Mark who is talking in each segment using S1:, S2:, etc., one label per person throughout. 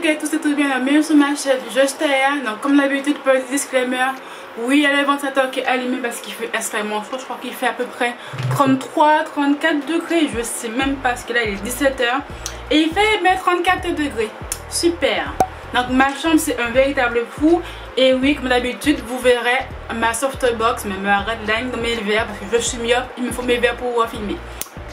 S1: à tous et tout bien, bienvenue sur ma chaîne Juste Taya. Donc comme d'habitude, petit disclaimer, oui il y a le ventilateur qui est allumé parce qu'il fait extrêmement chaud. Je crois qu'il fait à peu près 33-34 degrés, je sais même pas parce que là il est 17 h et il fait bien 34 degrés, super. Donc ma chambre c'est un véritable fou. Et oui, comme d'habitude, vous verrez ma softbox, ma redline dans mes verres parce que je suis myope, il me faut mes verres pour filmer.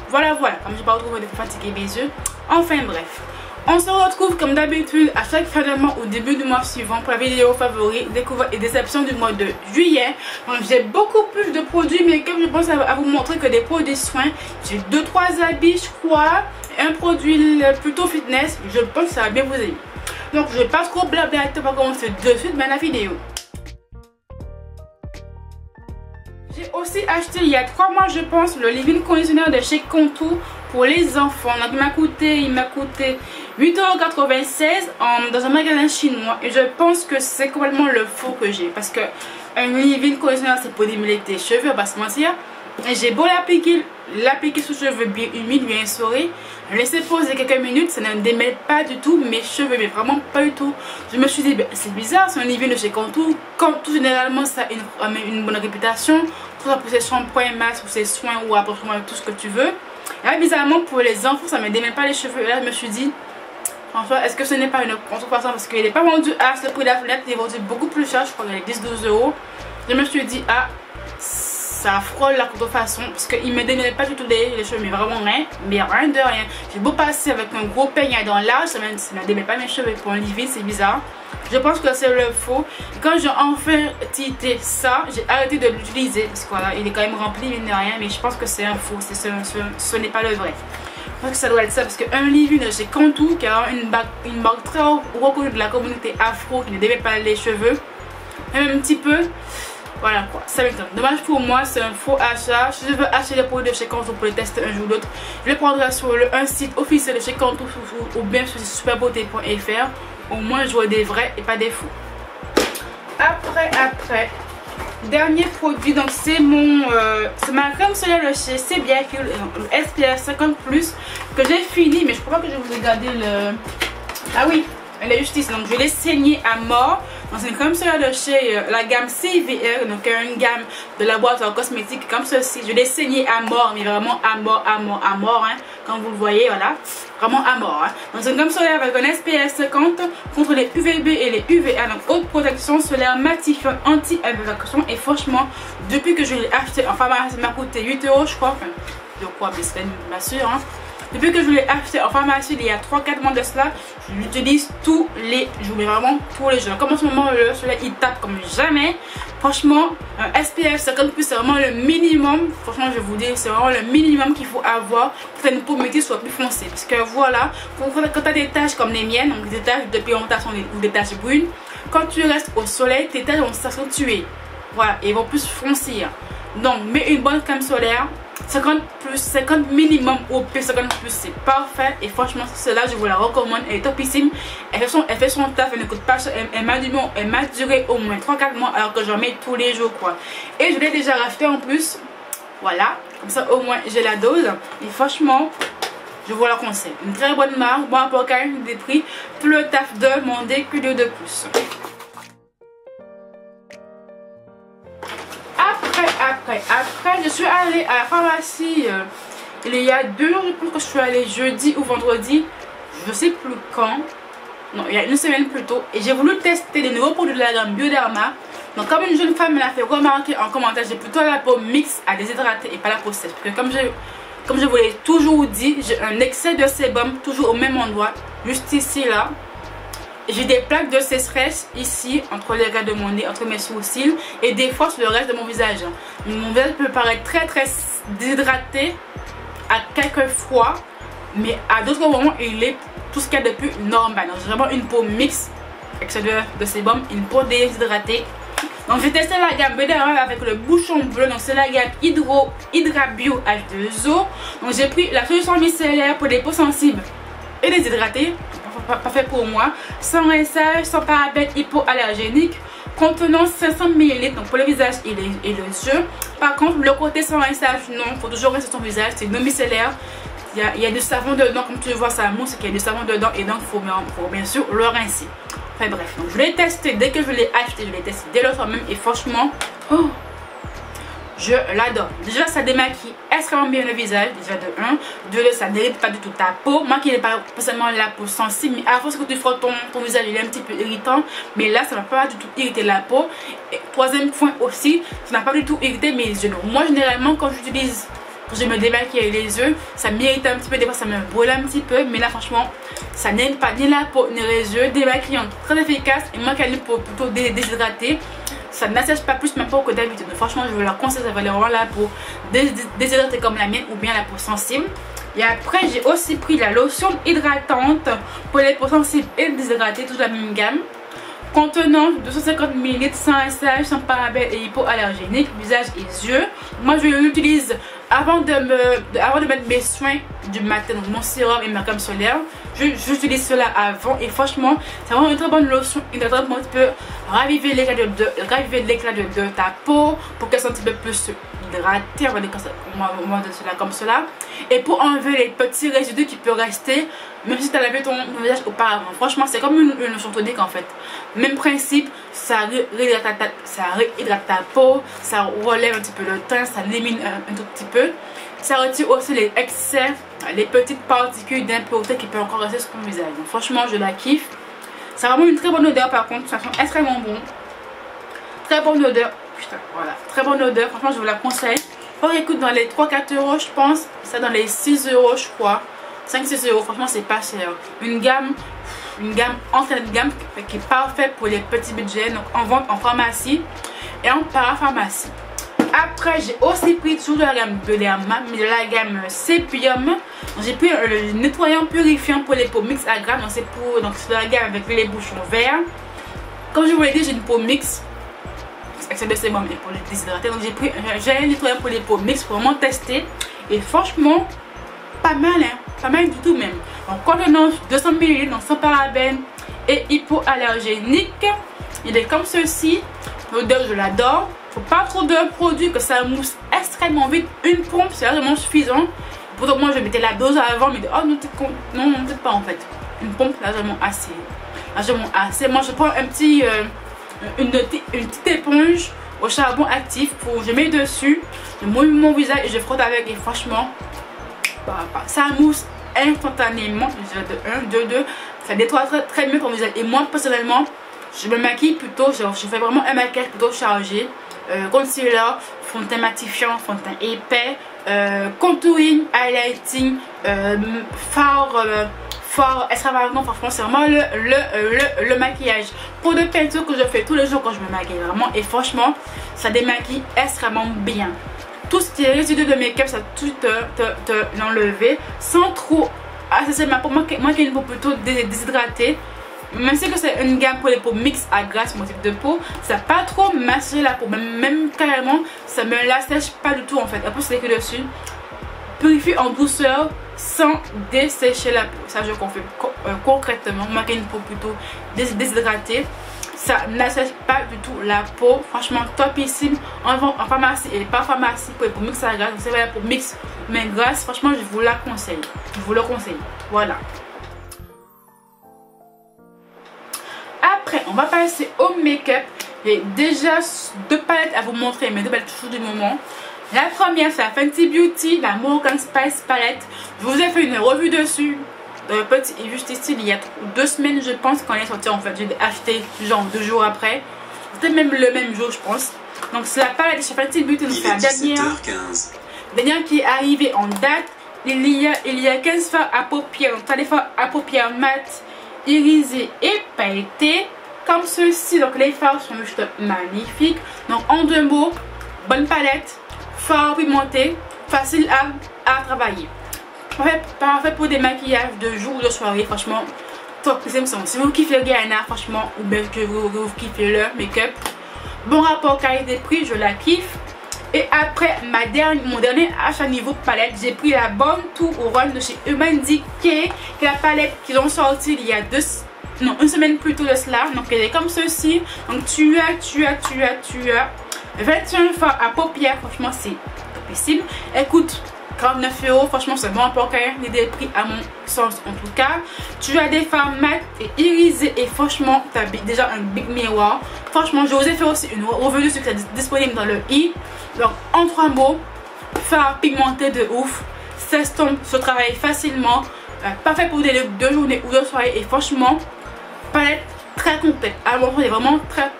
S1: Voilà, comme je ne vais pas retrouver de fatiguer mes yeux. Enfin bref, on se retrouve comme d'habitude à chaque fin de mois ou début du mois suivant pour la vidéo favori, découverte et déception du mois de juillet. Donc j'ai beaucoup plus de produits, mais comme je pense à vous montrer que des produits soins, j'ai 2-3 habits je crois, un produit plutôt fitness, je pense que ça va bien vous aider. Donc je ne vais pas trop blabla, on va commencer de suite dans la vidéo. J'ai aussi acheté il y a 3 mois je pense le leave-in conditioner de chez Contour pour les enfants. Donc il m'a coûté 8,96 € dans un magasin chinois et je pense que c'est complètement le faux que j'ai parce que un leave-in conditioner c'est pour démêler tes cheveux, on va pas se mentir. J'ai beau l'appliquer sur cheveux bien humides, bien essorés, laisser poser quelques minutes, ça ne démêle pas du tout mes cheveux, mais vraiment pas du tout. Je me suis dit, ben, c'est bizarre, c'est un leave-in de chez Contour. Contour généralement ça a une bonne réputation, soit pour ses shampoings, masques, ou ses soins ou approchement tout ce que tu veux. Et là bizarrement pour les enfants ça ne me démêle pas les cheveux. Et là je me suis dit, enfin est-ce que ce n'est pas une contrefaçon parce qu'il n'est pas vendu à ce prix de la fenêtre, il est vendu beaucoup plus cher, je crois qu'il est 10-12 €. Je me suis dit, ah, ça frôle la contrefaçon parce qu'il ne me démêle pas du tout les cheveux, mais vraiment rien, mais rien de rien. J'ai beau passer avec un gros peigne dans l'âge, ça ne démêle pas mes cheveux pour un leave-in, c'est bizarre. Je pense que c'est le faux. Et quand j'ai enfin tité ça, j'ai arrêté de l'utiliser parce que voilà, il est quand même rempli, mine de rien, mais je pense que c'est un faux, ce n'est pas le vrai. Je pense que ça doit être ça parce qu'un leave-in de chez Contour qui a une marque très reconnue de la communauté afro qui ne démêle pas les cheveux, même un petit peu. Voilà quoi, ça m'étonne. Dommage pour moi, c'est un faux achat. Si je veux acheter des produits de chez Contour pour les tester un jour ou l'autre, je les prendrai sur un site officiel de chez Contour ou bien sur superbeauté.fr. Au moins, je vois des vrais et pas des faux. Après, dernier produit, donc c'est ma crème solaire de chez CBF, le SPF 50 plus que j'ai fini, mais je crois que je vous ai gardé le. Ah oui, elle est juste ici, donc je l'ai saignée à mort. C'est une crème solaire de chez la gamme CVR, donc une gamme de la boîte en cosmétique comme ceci. Je l'ai saigné à mort, mais vraiment à mort, hein, comme vous le voyez, voilà, vraiment à mort. Hein. Donc c'est une crème solaire avec un SPF 50 contre les UVB et les UVA, donc haute protection solaire matifiante anti-évacuation. Et franchement, depuis que je l'ai acheté en pharmacie, ça m'a coûté 8 € je crois, enfin, je crois, mais c'est pas sûr, hein. Depuis que je l'ai acheté en pharmacie il y a 3-4 mois de cela, je l'utilise tous les jours, mais vraiment tous les jours. Comme en ce moment, le soleil il tape comme jamais. Franchement, un SPF 50 plus c'est vraiment le minimum. Franchement, je vous dis, c'est vraiment le minimum qu'il faut avoir pour que une peau métisse soit plus foncée. Parce que voilà, quand tu as des taches comme les miennes, donc des taches de pigmentation ou des taches brunes, quand tu restes au soleil, tes taches vont s'accentuer. Voilà, et vont plus foncir. Donc, mets une bonne crème solaire. 50 plus, 50 minimum ou P50 plus, c'est parfait. Et franchement, celle-là, je vous la recommande. Elle est topissime. Elle fait son taf, elle ne coûte pas cher. Elle m'a duré au moins 3-4 mois alors que j'en mets tous les jours, quoi. Et je l'ai déjà racheté en plus. Voilà, comme ça au moins j'ai la dose. Et franchement, je vous la conseille. Une très bonne marque, bon rapport quand même des prix. Tout le taf demandé que de plus. Après, je suis allée à la pharmacie il y a 2 jours, je pense que je suis allée jeudi ou vendredi, je sais plus quand, non, il y a une semaine plus tôt, et j'ai voulu tester des nouveaux produits de la gamme Bioderma. Donc comme une jeune femme me l'a fait remarquer en commentaire, j'ai plutôt la peau mixte à déshydrater et pas la peau sèche, parce que comme je vous l'ai toujours dit, j'ai un excès de sébum toujours au même endroit, juste ici là. J'ai des plaques de sécheresse ici, entre les raies de mon nez, entre mes sourcils et des fois sur le reste de mon visage. Mon visage peut paraître très déshydraté à quelques fois, mais à d'autres moments il est tout ce qu'il y a de plus normal. Donc j'ai vraiment une peau mixte, excès de sébum, une peau déshydratée. Donc j'ai testé la gamme Bioderma avec le bouchon bleu, donc c'est la gamme Hydra Bio H2O. Donc j'ai pris la solution micellaire pour les peaux sensibles et déshydratées. Pas fait pour moi, sans rinçage, sans parabènes hypoallergéniques, contenant 500 ml, donc pour le visage et les yeux. Par contre, le côté sans rinçage, non, il faut toujours rincer son visage, c'est non micellaire. il y a du savon dedans, comme tu le vois, ça mousse, qu'il y a du savon dedans et donc il faut bien sûr le rincer. Enfin bref, donc je l'ai testé dès que je l'ai acheté, je l'ai testé dès le soir même et franchement, oh, je l'adore. Déjà, ça démaquille extrêmement bien le visage, déjà de 1. De 2, ça n'irrite pas du tout ta peau. Moi qui n'ai pas forcément la peau sensible, mais à force que tu frottes ton visage, il est un petit peu irritant. Mais là, ça ne va pas du tout irriter la peau. Et troisième point aussi, ça n'a pas du tout irrité mes yeux. Donc, moi, généralement, quand je me démaquille les yeux, ça m'irrite un petit peu, des fois ça me brûle un petit peu, mais là franchement ça n'aime pas ni la peau ni les yeux. Démaquillant très efficace, et moi qui ai une peau plutôt déshydratée, ça n'assèche pas plus ma peau que d'habitude. Franchement je vous la conseille, ça va vraiment la peau déshydratée comme la mienne ou bien la peau sensible. Et après j'ai aussi pris la lotion hydratante pour les peaux sensibles et déshydratées, toute la même gamme, contenant 250 ml, sans SH, sans parabènes et hypoallergénique, visage et yeux. Moi je l'utilise avant de mettre mes soins du matin, donc mon sérum et ma crème solaire. J'utilise cela avant et franchement c'est vraiment une très bonne lotion hydratante qui peut raviver l'éclat de ta peau pour qu'elle soit un petit peu plus hydratée, on va dire cela comme cela, et pour enlever les petits résidus qui peuvent rester même si tu as lavé ton visage auparavant. Franchement c'est comme une lotion tonique en fait, même principe, ça réhydrate ta peau, ça relève un petit peu le teint, ça l'élimine un tout petit peu, ça retire aussi les excès, les petites particules d'impureté qui peuvent encore rester sur ton visage. Donc franchement je la kiffe, c'est vraiment une très bonne odeur par contre, ça sent extrêmement bon, très bonne odeur. Putain, voilà, très bonne odeur, franchement je vous la conseille. Oh écoute, dans les 3-4 euros je pense, ça dans les 6 euros je crois, 5-6 euros, franchement c'est pas cher. Une gamme entrée de gamme qui est parfaite pour les petits budgets, donc en vente en pharmacie et en parapharmacie. Après j'ai aussi pris toujours de la gamme de Derma, mais de la gamme Sepium. J'ai pris le nettoyant purifiant pour les peaux mixtes à gras, donc c'est de la gamme avec les bouchons verts. Comme je vous l'ai dit, j'ai une peau mixte, excès de sébum et pour les déshydrater, donc j'ai un nettoyant pour les peaux mixtes pour vraiment tester et franchement pas mal, hein, pas mal du tout même. Donc contenant 200 ml, donc sans parabènes et hypoallergénique. Il est comme ceci, l'odeur je l'adore. Faut pas trop de produits, que ça mousse extrêmement vite. Une pompe c'est vraiment suffisant. Pourtant moi je mettais la dose avant, mais oh non peut-être pas en fait. Une pompe largement assez. Moi je prends une petite éponge au charbon actif, je mets dessus, je mouille mon visage et je frotte avec et franchement ça mousse instantanément. De 1, de 2, ça nettoie très bien ton visage. Et moi personnellement je me maquille plutôt, je fais vraiment un maquillage plutôt chargé, concealer, fond de teint matifiant, fond de tein épais, contouring, highlighting, fort extravagant. Franchement c'est vraiment le maquillage pour de peinture que je fais tous les jours quand je me maquille vraiment, et franchement ça démaquille extrêmement bien. Tout ce qui est résidus de make-up, ça tout l'enlever sans trop assécher ma peau. Moi qui ai une peau plutôt déshydratée, même si c'est une gamme pour les peaux mixtes à grasse, mon type de peau, ça n'a pas trop massé la peau, même carrément ça me la sèche pas du tout en fait. Après c'est que dessus purifie en douceur sans dessécher la peau. Ça je confirme concrètement. Moi qui ai une peau plutôt déshydratée, ça n'assèche pas du tout la peau. Franchement topissime en pharmacie et pas pharmacie pour les peaux mixtes à grasse. C'est vrai pour mix mais grasse, franchement je vous la conseille, je vous le conseille. Voilà. Après on va passer au make-up. J'ai déjà 2 palettes à vous montrer, mes 2 palettes toujours du moment. La première c'est la Fenty Beauty, la Moroccan Spice palette. Je vous ai fait une revue dessus juste ici il y a 2 semaines je pense, quand elle est sortie en fait. J'ai acheté genre 2 jours après, c'était même le même jour je pense. Donc c'est la palette chez Fenty Beauty, donc c'est la dernière qui est arrivée en date. Il y a 15 fards à paupières, donc t'as des fards à paupières mat, irisés et pailletés comme ceci. Donc les fards sont juste magnifiques. Donc en 2 mots, bonne palette, fort pimenté, facile à travailler. Parfait pour des maquillages de jour ou de soirée, franchement top. Si vous kiffez le Gaïana franchement, ou bien que vous kiffez le make-up, bon rapport qualité-prix, je la kiffe. Et après mon dernier achat niveau palette, j'ai pris la Born to Run de chez Urban Decay, qui est la palette qu'ils ont sorti il y a une semaine plus tôt de cela. Donc elle est comme ceci. Donc tu as 21 fards à paupières, franchement c'est topissime. Elle coûte 49 €. Franchement, c'est bon pour rien des prix à mon sens en tout cas. Tu as des fards mat et irisés et franchement, tu as déjà un big miroir. Franchement, j'ai osé faire aussi une revue sur c'est disponible dans le i. Donc, en 3 mots, fard pigmenté de ouf, s'estompe, se travaille facilement, parfait pour des looks de journée ou de soirée et franchement, palette très complète. À mon sens, elle est vraiment très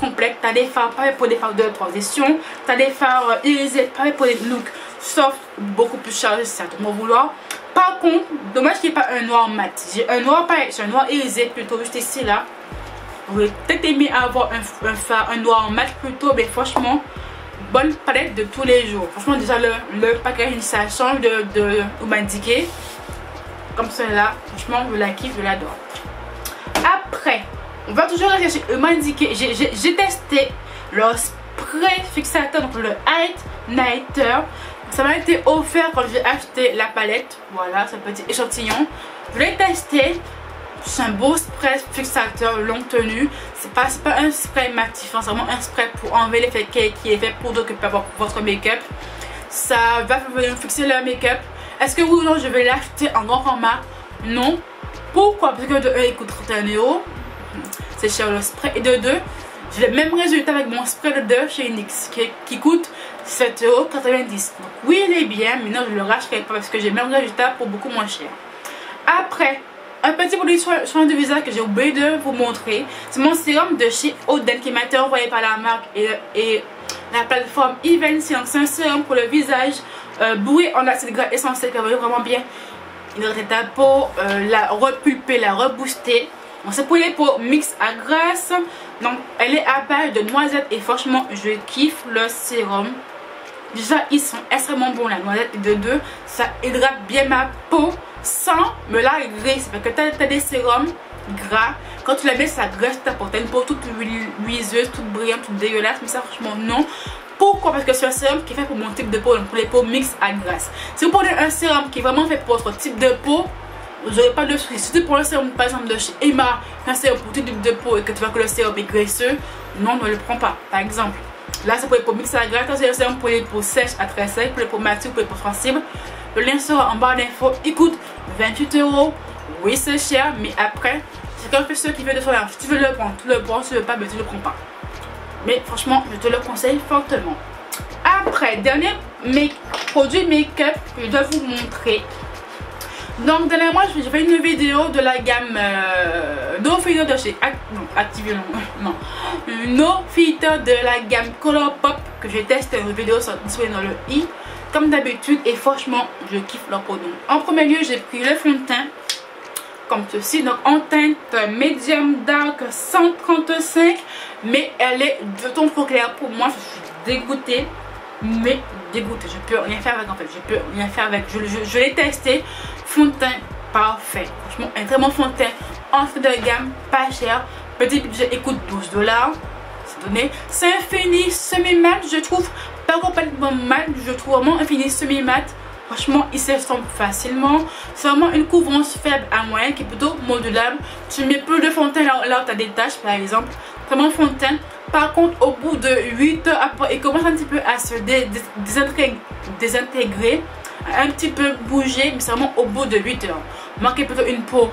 S1: complète. Tu as des fards pareil pour des fards de transition, tu as des fards irisés pareil pour des looks soft, beaucoup plus chargés si c'est à ton vouloir. Par contre, dommage qu'il n'y ait pas un noir mat. J'ai un noir pareil, j'ai un noir irisé plutôt juste ici là. Vous pouvez peut-être aimer avoir un noir mat plutôt, mais franchement, bonne palette de tous les jours. Franchement, déjà le packaging ça change de Urban Decay. Comme cela, franchement, je la kiffe, je l'adore. Après, on va toujours aller chez Urban Decay. J'ai testé leur spray fixateur, donc le Height Nighter. Ça m'a été offert quand j'ai acheté la palette. Voilà, ce petit échantillon. Je l'ai testé. C'est un beau spray fixateur longue tenue. C'est pas un spray matif, hein, c'est vraiment un spray pour enlever l'effet qui est fait pour occuper votre make-up. Ça va venir fixer le make-up. Est-ce que oui ou non je vais l'acheter en grand format? Non. Pourquoi? Parce que de 1 il coûte 31 €. C'est cher le spray. Et de 2, j'ai le même résultat avec mon spray de 2 chez NYX qui coûte 7,90 €. Donc oui il est bien, mais non je le racheterai pas parce que j'ai le même résultat pour beaucoup moins cher. Après, un petit produit soin de visage que j'ai oublié de vous montrer. C'est mon sérum de chez Oden qui m'a été envoyé par la marque et la plateforme Eventy. C'est un sérum pour le visage bourré en acide gras essentiel qui va vraiment bien hydrater ta peau, la repulper, la rebooster. C'est pour les peaux mix à grasse. Donc elle est à base de noisettes et franchement je kiffe le sérum. Déjà ils sont extrêmement bons la noisette et de 2 ça hydrate bien ma peau sans me la graisser. Parce que tu as des sérums gras, quand tu la mets ça graisse ta peau. Tu as une peau toute huileuse, toute brillante, toute dégueulasse. Mais ça franchement non. Pourquoi? Parce que c'est un sérum qui est fait pour mon type de peau, donc pour les peaux mixtes à grasse. Si vous prenez un sérum qui est vraiment fait pour votre type de peau, vous n'aurez pas de soucis. Si tu prends le sérum par exemple de chez Emma, un sérum pour tout type de peau et que tu vois que le sérum est graisseux, non, ne le prends pas. Par exemple, là c'est pour les peaux mixtes à grasse, c'est un sérum pour les peaux sèches à très sec, pour les peaux matures, pour les peaux sensibles. Le lien sera en barre d'infos. Il coûte 28 €. Oui, c'est cher, mais après, c'est comme que ceux qui veulent de faire. Si tu veux le prendre, tu le prends. Si tu veux pas, mais tu le prends pas. Mais franchement, je te le conseille fortement. Après, dernier produit make-up que je dois vous montrer. Donc, dernièrement, j'ai fait une vidéo de la gamme No Filter de chez Activia. Non, No Filter de la gamme Colourpop que j'ai testé une vidéo disponible dans le i. Comme d'habitude et franchement je kiffe leur produit. En premier lieu j'ai pris le fond de teint comme ceci, donc en teinte medium dark 135, mais elle est de ton trop clair pour moi. Je suis dégoûtée, mais dégoûtée, je peux rien faire avec en fait, je peux rien faire avec. Je l'ai testé, fond de teint parfait, franchement un très bon fond de teint entrée de gamme, pas cher, petit budget, écoute 12 $. C'est donné, c'est un fini semi-mat, je trouve. Pas complètement mat, je trouve vraiment un fini semi-mat. Franchement, il s'estompe facilement. C'est vraiment une couvrance faible à moyenne qui est plutôt modulable. Tu mets peu de fond de teint là où tu as des taches par exemple. Vraiment fond de teint. Par contre, au bout de 8 heures après, il commence un petit peu à se désintégrer, un petit peu bouger, mais c'est vraiment au bout de 8 heures. Manquez plutôt une peau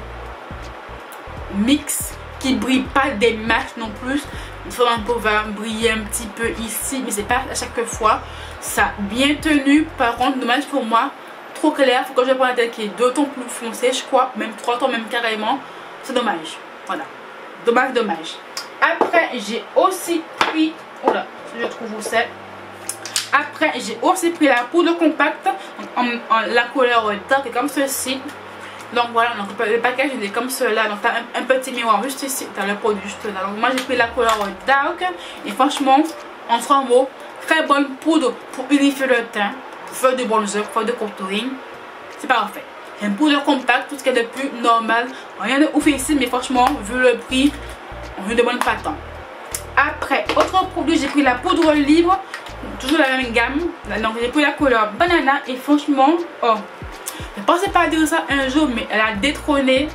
S1: mixte qui brille pas des masses non plus. Il faut un peu va briller un petit peu ici, mais c'est pas à chaque fois. Ça bien tenu. Par contre, dommage pour moi, trop clair. Faut que je prenne la tête qui est 2 tons plus foncé, je crois, même 3 tons même carrément. C'est dommage. Voilà, dommage. Après, j'ai aussi pris, oh là, je trouve où c'est. Après, j'ai aussi pris la poudre compacte en la couleur dark comme ceci. Donc voilà, donc le package il est comme cela. Donc tu as un petit miroir juste ici, tu as le produit juste là. Donc moi j'ai pris la couleur dark. Et franchement, en 3 mots, très bonne poudre pour unifier le teint, pour faire du bronzer, pour faire du contouring. C'est parfait. Une poudre compacte, tout ce qui est de plus normal. Rien de ouf ici, mais franchement, vu le prix, on ne demande pas tant. Après, autre produit, j'ai pris la poudre libre. Toujours la même gamme. Donc j'ai pris la couleur banana. Et franchement, oh, je ne pensais pas dire ça un jour, mais elle a détrôné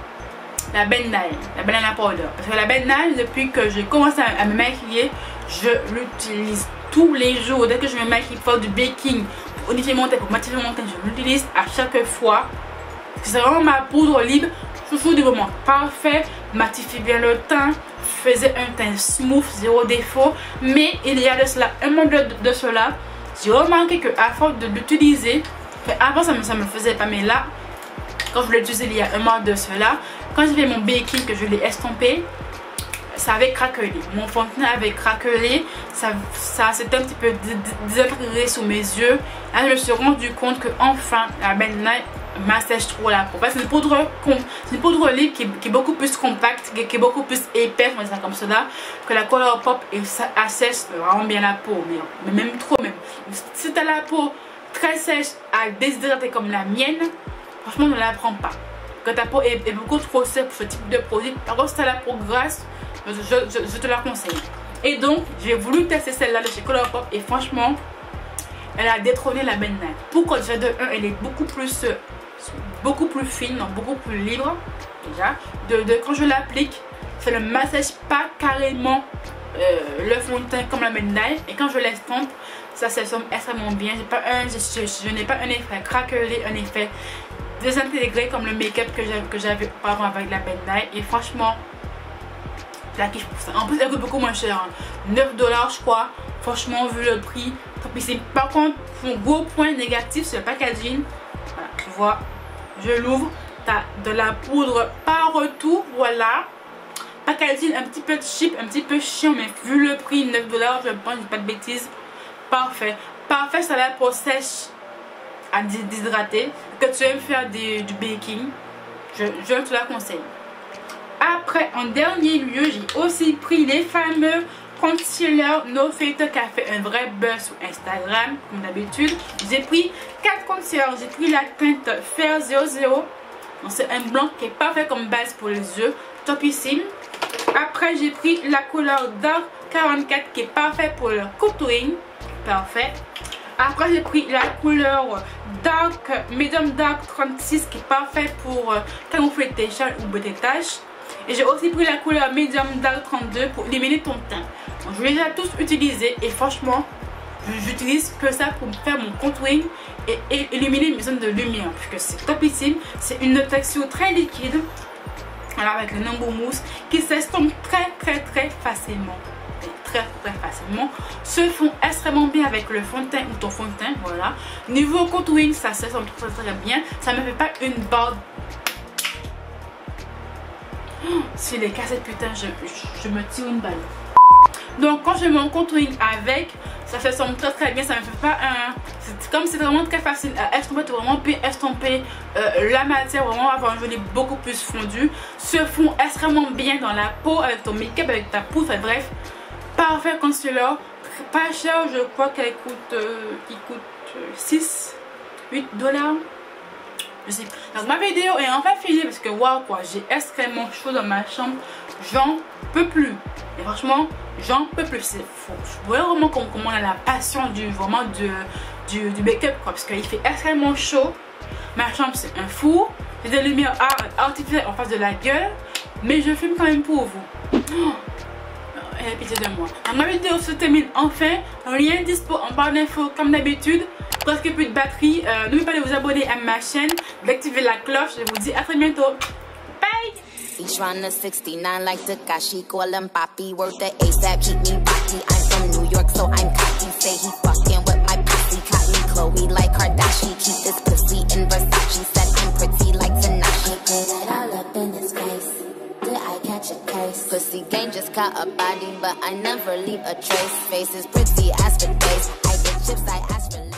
S1: la Ben Nye, la banana powder. Parce que la Ben Nye, depuis que j'ai commencé à me maquiller, je l'utilise tous les jours. Dès que je me maquille pour faire du baking, unifier mon teint, pour matifier mon teint, je l'utilise à chaque fois. C'est vraiment ma poudre libre. Chouchou du moment, parfait, matifie bien le teint, faisait un teint smooth, zéro défaut. Mais il y a de cela, un mois de cela, j'ai remarqué que à force de l'utiliser, avant ça me faisait pas, mais là, quand je l'ai utilisé il y a un mois de cela, quand j'ai fait mon baking, que je l'ai estompé, ça avait craquelé. Mon fond de teint avait craquelé, ça s'était un petit peu désintégré sous mes yeux. Là, je me suis rendu compte que enfin la Ben Nye m'assèche trop la peau. C'est une poudre libre qui est beaucoup plus compacte, qui est beaucoup plus épaisse, on va dire ça comme cela, que la Colourpop, et ça assèche vraiment bien la peau, mais même trop même. Si tu as la peau très sèche à déshydrater comme la mienne, franchement ne la prends pas. Quand ta peau est beaucoup trop sèche pour ce type de produit, par contre si tu as la peau grasse, je te la conseille. Et donc j'ai voulu tester celle-là de chez Colourpop et franchement elle a détrôné la Ben Nye. Pourquoi? Déjà de 1, elle est beaucoup plus fine, donc beaucoup plus libre déjà. De quand je l'applique, ça ne m'assèche pas carrément le fond de teint comme la Ben Nye. Et quand je l'estompe, ça s'estompe extrêmement bien. Je n'ai pas un effet craquelé, un effet désintégré comme le make-up que j'avais auparavant avec la Ben Nye. Et franchement, la kiffe pour ça. En plus, elle coûte beaucoup moins cher, hein. 9 $ je crois. Franchement, vu le prix, c'est par contre, mon gros point négatif, c'est le packaging. Voilà, tu vois, je l'ouvre. T'as de la poudre partout, voilà. Packaging un petit peu cheap, un petit peu chiant, mais vu le prix, 9 $, je pense, pas de bêtises. Parfait. Parfait, ça la peau sèche à déshydrater. Que tu aimes faire du baking, je te la conseille. Après, en dernier lieu, j'ai aussi pris les fameux concealer No Filter qui a fait un vrai buzz sur Instagram, comme d'habitude. J'ai pris 4 concealers. J'ai pris la teinte Fair 00. C'est un blanc qui est parfait comme base pour les yeux, topissime. Après, j'ai pris la couleur Dark 44 qui est parfait pour le contouring, parfait. Après, j'ai pris la couleur Medium Dark 36 qui est parfait pour camoufler tes chaînes ou tes taches. Et j'ai aussi pris la couleur Medium Dark 32 pour éliminer ton teint. Donc, je les ai tous utilisés et franchement, j'utilise que ça pour faire mon contouring et éliminer mes zones de lumière. Puisque c'est topissime, c'est une texture très liquide. Voilà, avec le Numbo Mousse qui s'estompe très facilement. Très facilement. Se fond extrêmement bien avec le fond de teint ou ton fond de teint. Voilà. Niveau contouring, ça s'estompe très bien. Ça ne me fait pas une barre. S'il est cassé, putain, je me tire une balle. Donc quand je mets mon contouring avec, ça s'estompe très bien. Ça me fait pas un... Comme c'est vraiment très facile à estomper, tu peux vraiment estomper la matière, vraiment avoir un joli beaucoup plus fondu. Se fond extrêmement bien dans la peau avec ton make-up, avec ta poudre, bref. Parfait concealer, pas cher, je crois qu'elle coûte, 8 $. Je sais. Donc ma vidéo est enfin finie parce que waouh quoi, j'ai extrêmement chaud dans ma chambre, j'en peux plus. Et franchement, j'en peux plus. C'est faux. Je vois vraiment comment on a la passion du make-up quoi, parce qu'il fait extrêmement chaud. Ma chambre c'est un four, j'ai des lumières artificielles en face de la gueule, mais je filme quand même pour vous. Ayez pitié de moi. Donc, ma vidéo se termine enfin. Lien dispo en barre d'infos comme d'habitude. Presque plus de batterie. N'oubliez pas de vous abonner à ma chaîne, d'activer la cloche. Je vous dis à très bientôt. Bye!
S2: Each run 69 like Takashi, call him Papi, worth the ASAP, keep me rocky. I'm from New York, so I'm cocky. Say he fucking with my pussy, caught me Chloe like Kardashian. Keep this pussy in Versace, said I'm pretty like Tanashi. Put it all up in his face. Did I catch a case? Pussy gang just caught a body, but I never leave a trace. Face is pretty as for days. I get chips, I ask for lace.